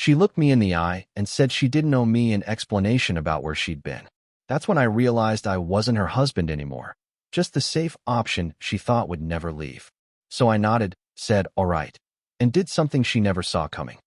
She looked me in the eye and said she didn't owe me an explanation about where she'd been. That's when I realized I wasn't her husband anymore. Just the safe option she thought would never leave. So I nodded, said, all right, and did something she never saw coming.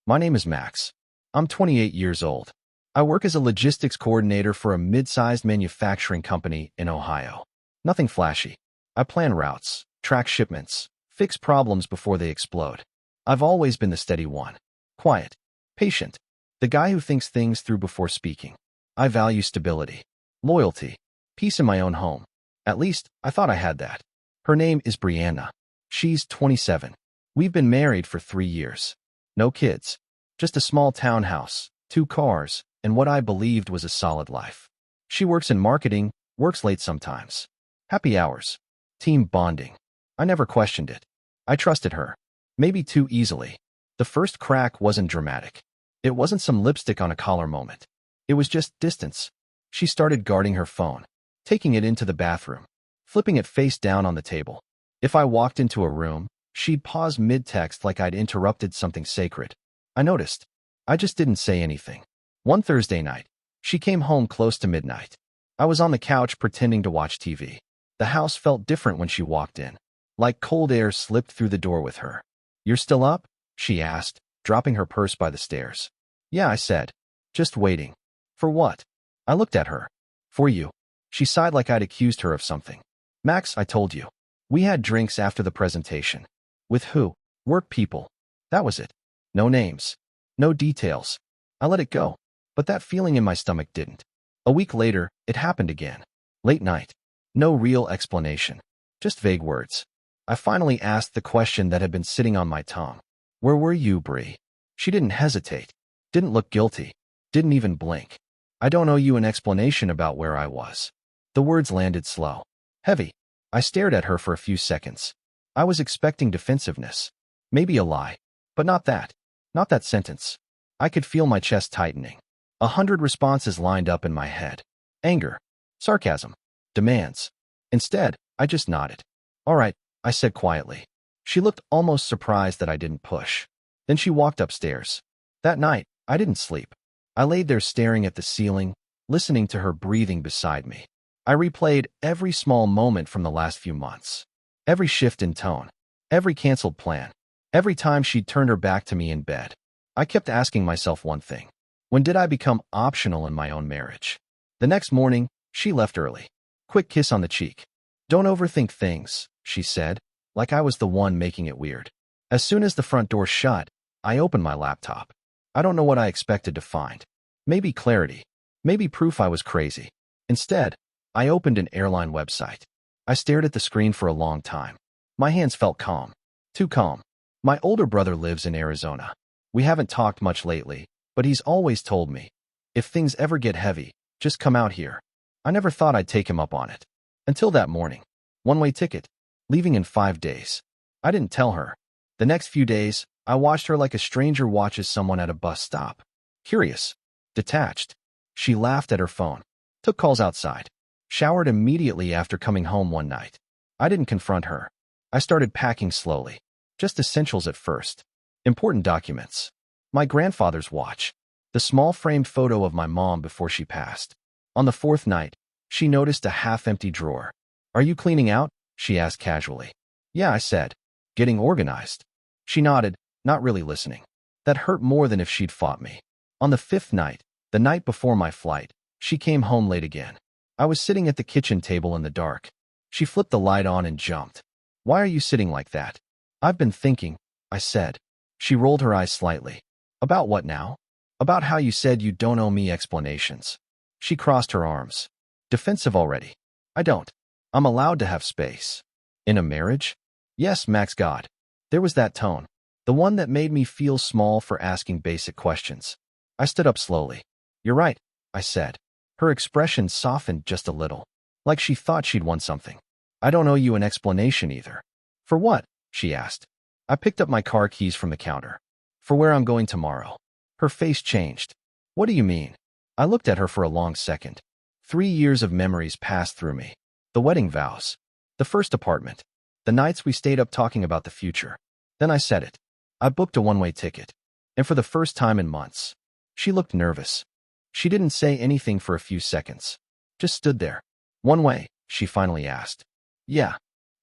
My name is Max. I'm 28 years old. I work as a logistics coordinator for a mid-sized manufacturing company in Ohio. Nothing flashy. I plan routes, track shipments, fix problems before they explode. I've always been the steady one. Quiet. Patient. The guy who thinks things through before speaking. I value stability, loyalty, peace in my own home. At least, I thought I had that. Her name is Brianna. She's 27. We've been married for 3 years. No kids. Just a small townhouse, 2 cars, and what I believed was a solid life. She works in marketing, works late sometimes. Happy hours. Team bonding. I never questioned it. I trusted her. Maybe too easily. The first crack wasn't dramatic. It wasn't some lipstick on a collar moment. It was just distance. She started guarding her phone, taking it into the bathroom, flipping it face down on the table. If I walked into a room, she'd pause mid-text like I'd interrupted something sacred. I noticed. I just didn't say anything. One Thursday night, she came home close to midnight. I was on the couch pretending to watch TV. The house felt different when she walked in, like cold air slipped through the door with her. You're still up? She asked, dropping her purse by the stairs. Yeah, I said. Just waiting. For what? I looked at her. For you. She sighed like I'd accused her of something. Max, I told you. We had drinks after the presentation. With who? Work people. That was it. No names. No details. I let it go. But that feeling in my stomach didn't. A week later, it happened again. Late night. No real explanation. Just vague words. I finally asked the question that had been sitting on my tongue. Where were you, Brie? She didn't hesitate. Didn't look guilty. Didn't even blink. I don't owe you an explanation about where I was. The words landed slow. Heavy. I stared at her for a few seconds. I was expecting defensiveness. Maybe a lie. But not that. Not that sentence. I could feel my chest tightening. 100 responses lined up in my head. Anger. Sarcasm. Demands. Instead, I just nodded. All right, I said quietly. She looked almost surprised that I didn't push. Then she walked upstairs. That night, I didn't sleep. I laid there staring at the ceiling, listening to her breathing beside me. I replayed every small moment from the last few months. Every shift in tone. Every canceled plan. Every time she'd turned her back to me in bed. I kept asking myself one thing. When did I become optional in my own marriage? The next morning, she left early. Quick kiss on the cheek. Don't overthink things, she said, like I was the one making it weird. As soon as the front door shut, I opened my laptop. I don't know what I expected to find. Maybe clarity. Maybe proof I was crazy. Instead, I opened an airline website. I stared at the screen for a long time. My hands felt calm. Too calm. My older brother lives in Arizona. We haven't talked much lately, but he's always told me, if things ever get heavy, just come out here. I never thought I'd take him up on it. Until that morning. One-way ticket. Leaving in 5 days. I didn't tell her. The next few days, I watched her like a stranger watches someone at a bus stop. Curious. Detached. She laughed at her phone. Took calls outside. Showered immediately after coming home one night. I didn't confront her. I started packing slowly. Just essentials at first. Important documents. My grandfather's watch. The small framed photo of my mom before she passed. On the 4th night, she noticed a half-empty drawer. Are you cleaning out? She asked casually. Yeah, I said. Getting organized. She nodded, not really listening. That hurt more than if she'd fought me. On the 5th night, the night before my flight, she came home late again. I was sitting at the kitchen table in the dark. She flipped the light on and jumped. Why are you sitting like that? I've been thinking, I said. She rolled her eyes slightly. About what now? About how you said you don't owe me explanations. She crossed her arms. Defensive already. I don't. I'm allowed to have space. In a marriage? Yes, Max God. There was that tone. The one that made me feel small for asking basic questions. I stood up slowly. You're right, I said. Her expression softened just a little. Like she thought she'd won something. I don't owe you an explanation either. For what? She asked. I picked up my car keys from the counter. For where I'm going tomorrow. Her face changed. What do you mean? I looked at her for a long second. 3 years of memories passed through me. The wedding vows. The first apartment. The nights we stayed up talking about the future. Then I said it. I booked a one-way ticket. and for the first time in months. She looked nervous. She didn't say anything for a few seconds. Just stood there. One way, she finally asked. Yeah.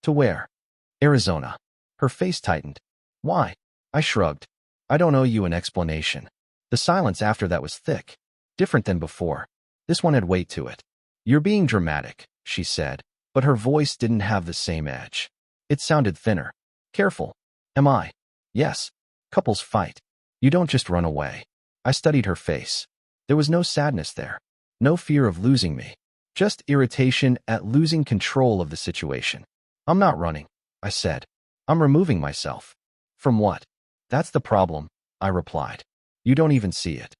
To where? Arizona. Her face tightened. Why? I shrugged. I don't owe you an explanation. The silence after that was thick. Different than before. This one had weight to it. You're being dramatic, she said, but her voice didn't have the same edge. It sounded thinner. Careful. Am I? Yes. Couples fight. You don't just run away. I studied her face. There was no sadness there. No fear of losing me. Just irritation at losing control of the situation. I'm not running, I said. I'm removing myself. From what? That's the problem, I replied. You don't even see it.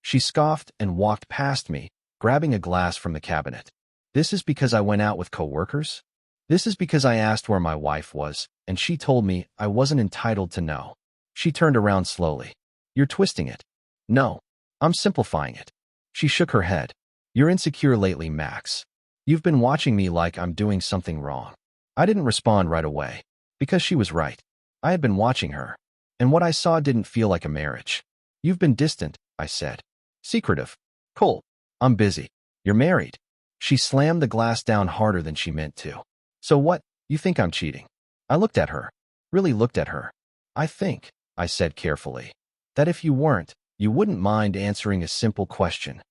She scoffed and walked past me, grabbing a glass from the cabinet. This is because I went out with coworkers? This is because I asked where my wife was, and she told me I wasn't entitled to know. She turned around slowly. You're twisting it. No, I'm simplifying it. She shook her head. You're insecure lately, Max. You've been watching me like I'm doing something wrong. I didn't respond right away, because she was right. I had been watching her, and what I saw didn't feel like a marriage. You've been distant, I said. Secretive. Cold. I'm busy. You're married. She slammed the glass down harder than she meant to. So what? You think I'm cheating? I looked at her. Really looked at her. I think, I said carefully, that if you weren't, you wouldn't mind answering a simple question.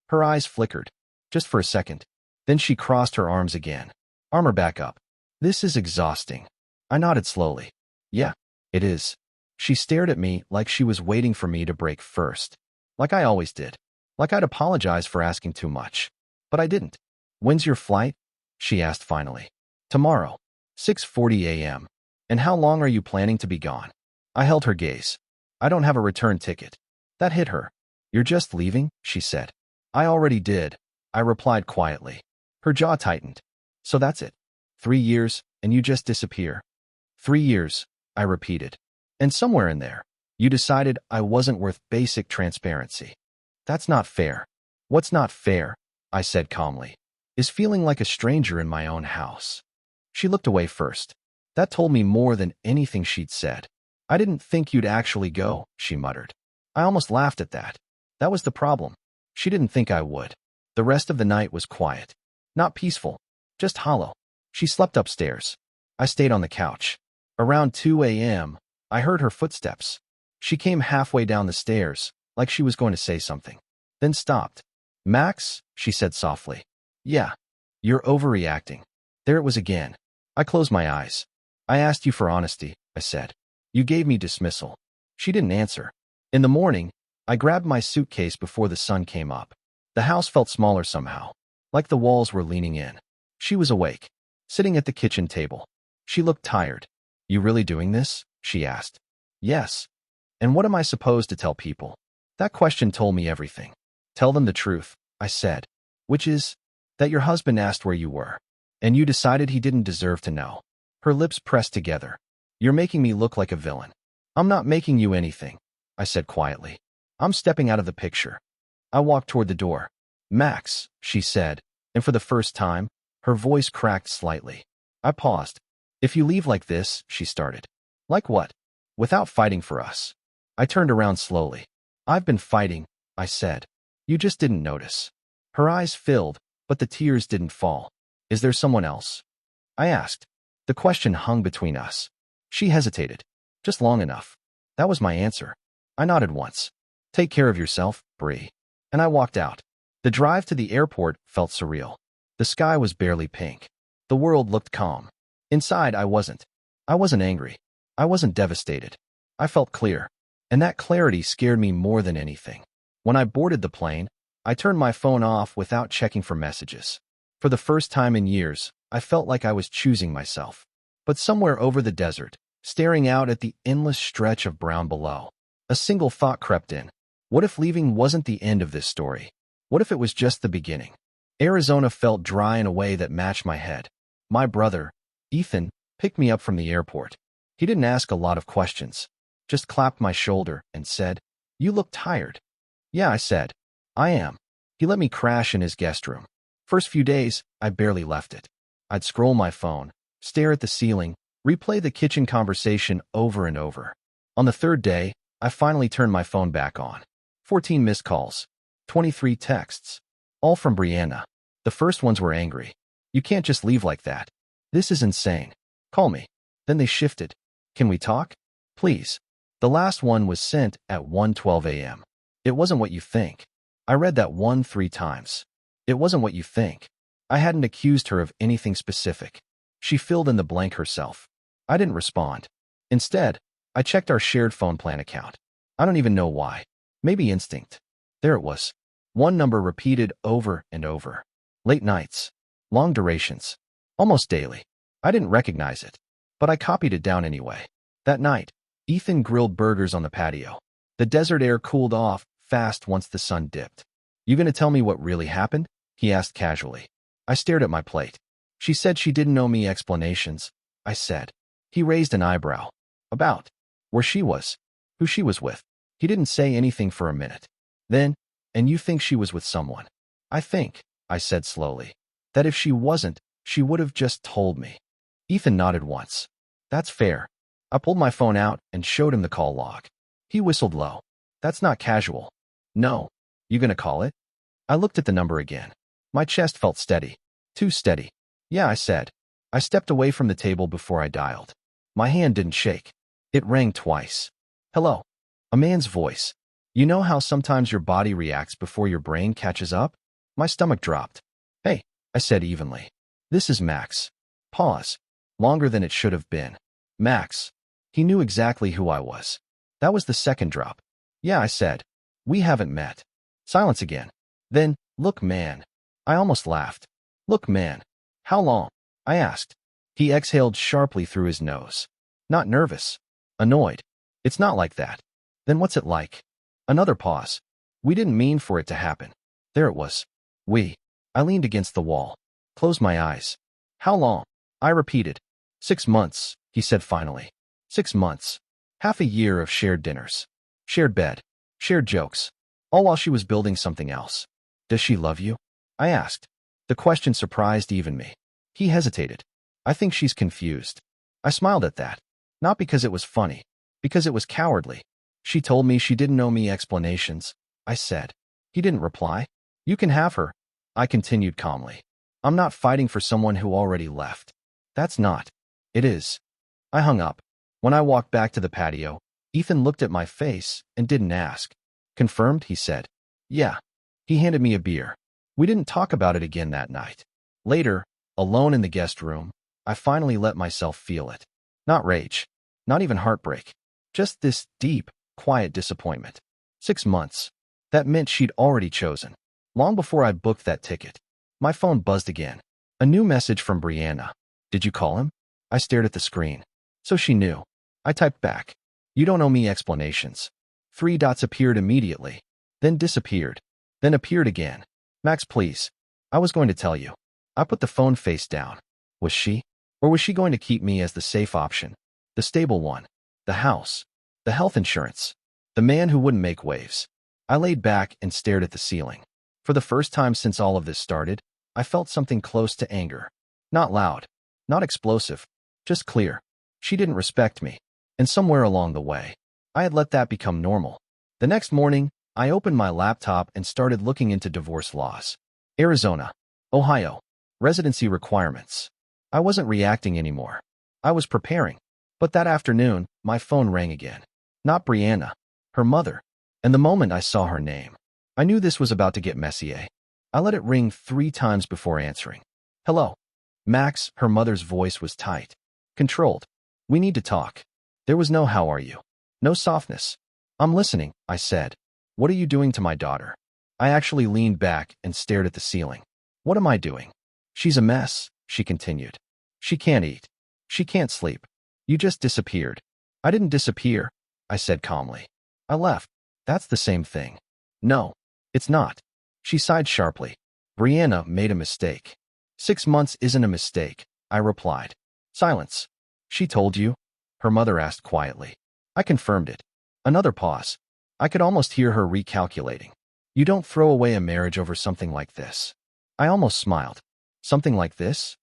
Her eyes flickered, just for a second. Then she crossed her arms again. Arm her back up. This is exhausting. I nodded slowly. Yeah, it is. She stared at me like she was waiting for me to break first. Like I always did. Like I'd apologize for asking too much. But I didn't. When's your flight? She asked finally. Tomorrow. 6:40 a.m. And how long are you planning to be gone? I held her gaze. I don't have a return ticket. That hit her. You're just leaving? She said. I already did. I replied quietly. Her jaw tightened. So that's it. 3 years, and you just disappear. 3 years, I repeated. And somewhere in there, you decided I wasn't worth basic transparency. That's not fair. What's not fair, I said calmly, is feeling like a stranger in my own house. She looked away first. That told me more than anything she'd said. I didn't think you'd actually go, she muttered. I almost laughed at that. That was the problem. She didn't think I would. The rest of the night was quiet. Not peaceful, just hollow. She slept upstairs. I stayed on the couch. Around 2 a.m., I heard her footsteps. She came halfway down the stairs, like she was going to say something, then stopped. Max, she said softly. Yeah, you're overreacting. There it was again. I closed my eyes. I asked you for honesty, I said. You gave me dismissal. She didn't answer. In the morning, I grabbed my suitcase before the sun came up. The house felt smaller somehow, like the walls were leaning in. She was awake, sitting at the kitchen table. She looked tired. You really doing this? She asked. Yes. And what am I supposed to tell people? That question told me everything. Tell them the truth, I said, which is that your husband asked where you were, and you decided he didn't deserve to know. Her lips pressed together. You're making me look like a villain. I'm not making you anything, I said quietly. I'm stepping out of the picture. I walked toward the door. Max, she said, and for the first time, her voice cracked slightly. I paused. If you leave like this, she started. Like what? Without fighting for us. I turned around slowly. I've been fighting, I said. You just didn't notice. Her eyes filled, but the tears didn't fall. Is there someone else? I asked. The question hung between us. She hesitated. Just long enough. That was my answer. I nodded once. Take care of yourself, Bree. And I walked out. The drive to the airport felt surreal. The sky was barely pink. The world looked calm. Inside, I wasn't. I wasn't angry. I wasn't devastated. I felt clear. And that clarity scared me more than anything. When I boarded the plane, I turned my phone off without checking for messages. For the first time in years, I felt like I was choosing myself. But somewhere over the desert, staring out at the endless stretch of brown below, a single thought crept in. What if leaving wasn't the end of this story? What if it was just the beginning? Arizona felt dry in a way that matched my head. My brother, Ethan, picked me up from the airport. He didn't ask a lot of questions, just clapped my shoulder and said, You look tired. Yeah, I said. I am. He let me crash in his guest room. First few days, I barely left it. I'd scroll my phone, stare at the ceiling, replay the kitchen conversation over and over. On the third day, I finally turned my phone back on. 14 missed calls. 23 texts. All from Brianna. The first ones were angry. You can't just leave like that. This is insane. Call me. Then they shifted. Can we talk? Please. The last one was sent at 1:12 a.m. It wasn't what you think. I read that one 3 times. It wasn't what you think. I hadn't accused her of anything specific. She filled in the blank herself. I didn't respond. Instead, I checked our shared phone plan account. I don't even know why. Maybe instinct. There it was. One number repeated over and over. Late nights. Long durations. Almost daily. I didn't recognize it, but I copied it down anyway. That night, Ethan grilled burgers on the patio. The desert air cooled off fast once the sun dipped. You gonna tell me what really happened? He asked casually. I stared at my plate. She said she didn't owe me explanations, I said. He raised an eyebrow. About where she was, who she was with. He didn't say anything for a minute. Then, and you think she was with someone? I think, I said slowly, that if she wasn't, she would have just told me. Ethan nodded once. That's fair. I pulled my phone out and showed him the call log. He whistled low. That's not casual. No. You gonna call it? I looked at the number again. My chest felt steady. Too steady. Yeah, I said. I stepped away from the table before I dialed. My hand didn't shake. It rang twice. Hello. A man's voice. You know how sometimes your body reacts before your brain catches up? My stomach dropped. Hey, I said evenly. This is Max. Pause. Longer than it should have been. Max. He knew exactly who I was. That was the second drop. Yeah, I said. We haven't met. Silence again. Then, look, man. I almost laughed. Look, man. How long? I asked. He exhaled sharply through his nose. Not nervous. Annoyed. It's not like that. Then what's it like? Another pause. We didn't mean for it to happen. There it was. We. I leaned against the wall. Closed my eyes. How long? I repeated. 6 months, he said finally. 6 months. Half a year of shared dinners. Shared bed. Shared jokes. All while she was building something else. Does she love you? I asked. The question surprised even me. He hesitated. I think she's confused. I smiled at that. Not because it was funny. Because it was cowardly. She told me she didn't owe me explanations, I said. He didn't reply. You can have her, I continued calmly. I'm not fighting for someone who already left. That's not. It is. I hung up. When I walked back to the patio, Ethan looked at my face and didn't ask. Confirmed, he said. Yeah. He handed me a beer. We didn't talk about it again that night. Later, alone in the guest room, I finally let myself feel it. Not rage. Not even heartbreak. Just this deep, quiet disappointment. 6 months. That meant she'd already chosen. Long before I booked that ticket. My phone buzzed again. A new message from Brianna. Did you call him? I stared at the screen. So she knew. I typed back. You don't owe me explanations. 3 dots appeared immediately. Then disappeared. Then appeared again. Max, please. I was going to tell you. I put the phone face down. Was she? Or was she going to keep me as the safe option? The stable one. The house. The health insurance. The man who wouldn't make waves. I laid back and stared at the ceiling. For the first time since all of this started, I felt something close to anger. Not loud. Not explosive. Just clear. She didn't respect me. And somewhere along the way, I had let that become normal. The next morning, I opened my laptop and started looking into divorce laws. Arizona. Ohio. Residency requirements. I wasn't reacting anymore. I was preparing. But that afternoon, my phone rang again. Not Brianna. Her mother. And the moment I saw her name, I knew this was about to get messy. I let it ring 3 times before answering. Hello. Max, her mother's voice was tight. Controlled. We need to talk. There was no how are you. No softness. I'm listening, I said. What are you doing to my daughter? I actually leaned back and stared at the ceiling. What am I doing? She's a mess, she continued. She can't eat. She can't sleep. You just disappeared. I didn't disappear, I said calmly. I left. That's the same thing. No, it's not. She sighed sharply. Brianna made a mistake. 6 months isn't a mistake, I replied. Silence. She told you? Her mother asked quietly. I confirmed it. Another pause. I could almost hear her recalculating. You don't throw away a marriage over something like this. I almost smiled. Something like this?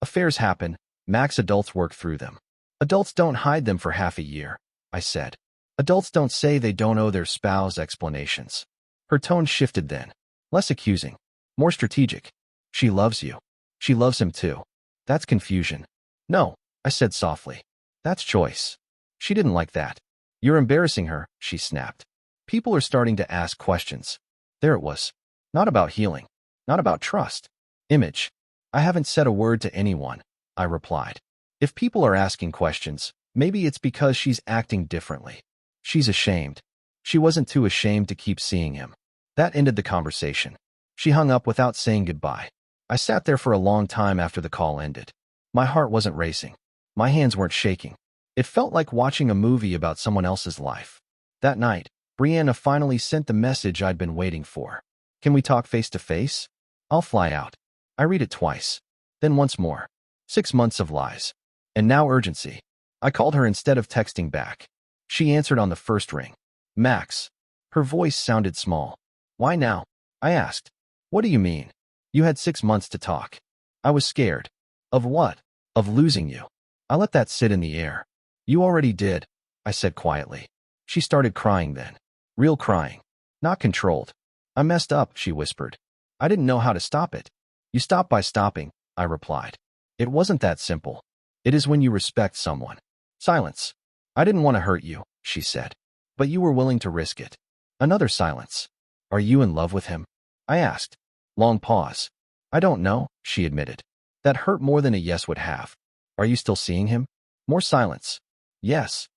Affairs happen. Max, adults work through them. Adults don't hide them for half a year, I said. Adults don't say they don't owe their spouse explanations. Her tone shifted then. Less accusing. More strategic. She loves you. She loves him too. That's confusion. No, I said softly. That's choice. She didn't like that. You're embarrassing her, she snapped. People are starting to ask questions. There it was. Not about healing. Not about trust. Image. I haven't said a word to anyone, I replied. If people are asking questions, maybe it's because she's acting differently. She's ashamed. She wasn't too ashamed to keep seeing him. That ended the conversation. She hung up without saying goodbye. I sat there for a long time after the call ended. My heart wasn't racing. My hands weren't shaking. It felt like watching a movie about someone else's life. That night, Brianna finally sent the message I'd been waiting for. Can we talk face to face? I'll fly out. I read it twice. Then once more. 6 months of lies. And now urgency. I called her instead of texting back. She answered on the first ring. Max. Her voice sounded small. Why now? I asked. What do you mean? You had 6 months to talk. I was scared. Of what? Of losing you. I let that sit in the air. You already did, I said quietly. She started crying then. Real crying. Not controlled. I messed up, she whispered. I didn't know how to stop it. You stop by stopping, I replied. It wasn't that simple. It is when you respect someone. Silence. I didn't want to hurt you, she said. But you were willing to risk it. Another silence. Are you in love with him? I asked. Long pause. I don't know, she admitted. That hurt more than a yes would have. Are you still seeing him? More silence. Yes.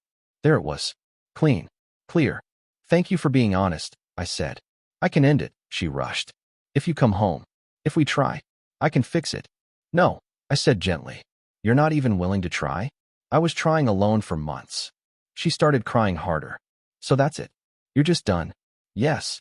There it was. Clean. Clear. Thank you for being honest, I said. I can end it, she rushed. If you come home. If we try. I can fix it. No, I said gently. You're not even willing to try? I was trying alone for months. She started crying harder. So that's it. You're just done. Yes.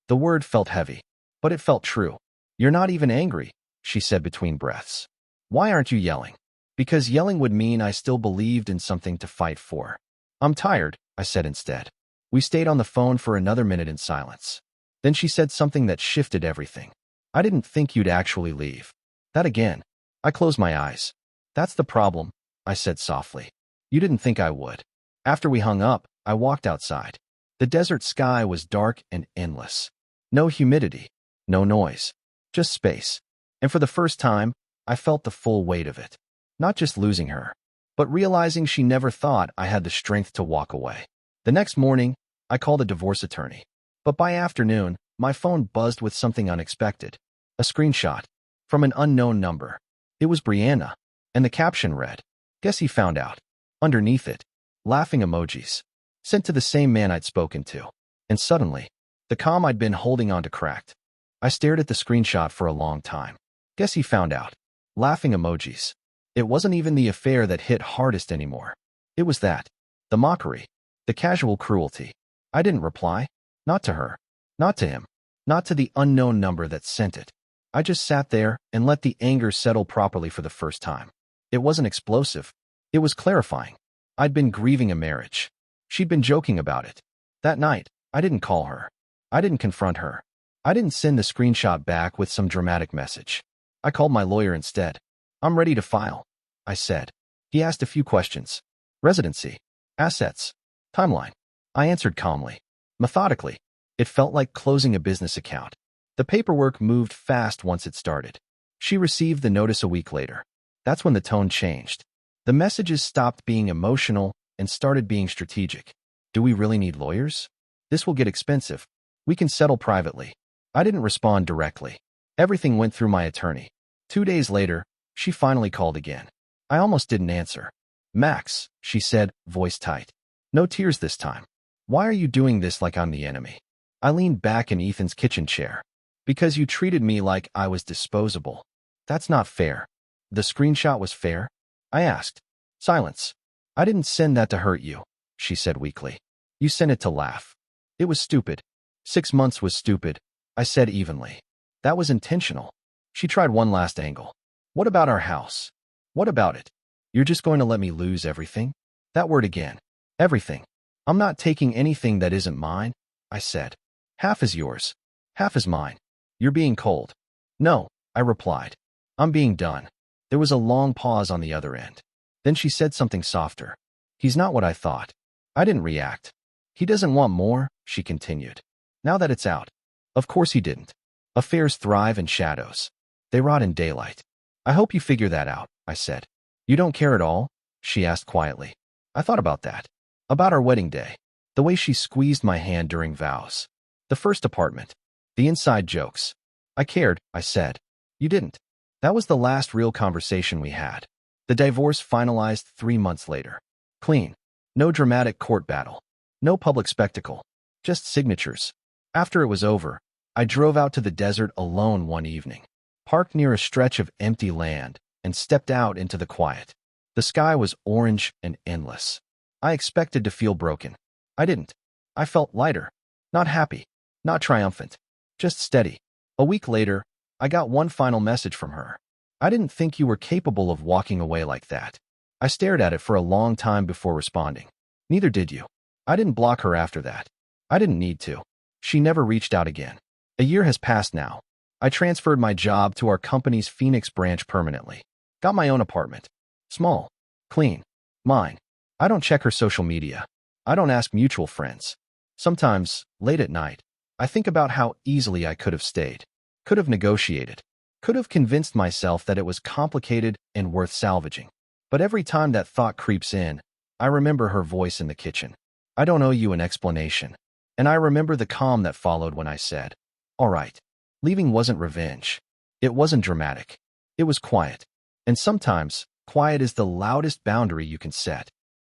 The word felt heavy, but it felt true. You're not even angry, she said between breaths. Why aren't you yelling? Because yelling would mean I still believed in something to fight for. I'm tired, I said instead. We stayed on the phone for another minute in silence. Then she said something that shifted everything. I didn't think you'd actually leave. That again. I closed my eyes. That's the problem, I said softly. You didn't think I would. After we hung up, I walked outside. The desert sky was dark and endless. No humidity. No noise. Just space. And for the first time, I felt the full weight of it. Not just losing her, but realizing she never thought I had the strength to walk away. The next morning, I called a divorce attorney. But by afternoon, my phone buzzed with something unexpected. A screenshot. From an unknown number. It was Brianna. And the caption read, "Guess he found out." Underneath it, laughing emojis. Sent to the same man I'd spoken to. And suddenly, the calm I'd been holding on to cracked. I stared at the screenshot for a long time. Guess he found out. Laughing emojis. It wasn't even the affair that hit hardest anymore. It was that. The mockery. The casual cruelty. I didn't reply. Not to her. Not to him. Not to the unknown number that sent it. I just sat there and let the anger settle properly for the first time. It wasn't explosive. It was clarifying. I'd been grieving a marriage. She'd been joking about it. That night, I didn't call her. I didn't confront her. I didn't send the screenshot back with some dramatic message. I called my lawyer instead. I'm ready to file, I said. He asked a few questions. Residency. Assets. Timeline. I answered calmly. Methodically. It felt like closing a business account. The paperwork moved fast once it started. She received the notice a week later. That's when the tone changed. The messages stopped being emotional and started being strategic. Do we really need lawyers? This will get expensive. We can settle privately. I didn't respond directly. Everything went through my attorney. 2 days later, she finally called again. I almost didn't answer. Max, she said, voice tight. No tears this time. Why are you doing this like I'm the enemy? I leaned back in Ethan's kitchen chair. Because you treated me like I was disposable. That's not fair. The screenshot was fair? I asked. Silence. I didn't send that to hurt you, she said weakly. You sent it to laugh. It was stupid. 6 months was stupid, I said evenly. That was intentional. She tried one last angle. What about our house? What about it? You're just going to let me lose everything? That word again. Everything. I'm not taking anything that isn't mine, I said. Half is yours. Half is mine. You're being cold. No, I replied. I'm being done. There was a long pause on the other end. Then she said something softer. He's not what I thought. I didn't react. He doesn't want more, she continued. Now that it's out. Of course he didn't. Affairs thrive in shadows. They rot in daylight. I hope you figure that out, I said. You don't care at all? She asked quietly. I thought about that. About our wedding day. The way she squeezed my hand during vows. The first apartment. The inside jokes. I cared, I said. You didn't. That was the last real conversation we had. The divorce finalized 3 months later. Clean. No dramatic court battle. No public spectacle. Just signatures. After it was over, I drove out to the desert alone one evening, parked near a stretch of empty land, and stepped out into the quiet. The sky was orange and endless. I expected to feel broken. I didn't. I felt lighter. Not happy. Not triumphant. Just steady. A week later, I got one final message from her. I didn't think you were capable of walking away like that. I stared at it for a long time before responding. Neither did you. I didn't block her after that. I didn't need to. She never reached out again. A year has passed now. I transferred my job to our company's Phoenix branch permanently. Got my own apartment. Small. Clean. Mine. I don't check her social media. I don't ask mutual friends. Sometimes, late at night, I think about how easily I could have stayed. Could have negotiated. Could have convinced myself that it was complicated and worth salvaging. But every time that thought creeps in, I remember her voice in the kitchen. I don't owe you an explanation. And I remember the calm that followed when I said, all right. Leaving wasn't revenge. It wasn't dramatic. It was quiet. And sometimes, quiet is the loudest boundary you can set.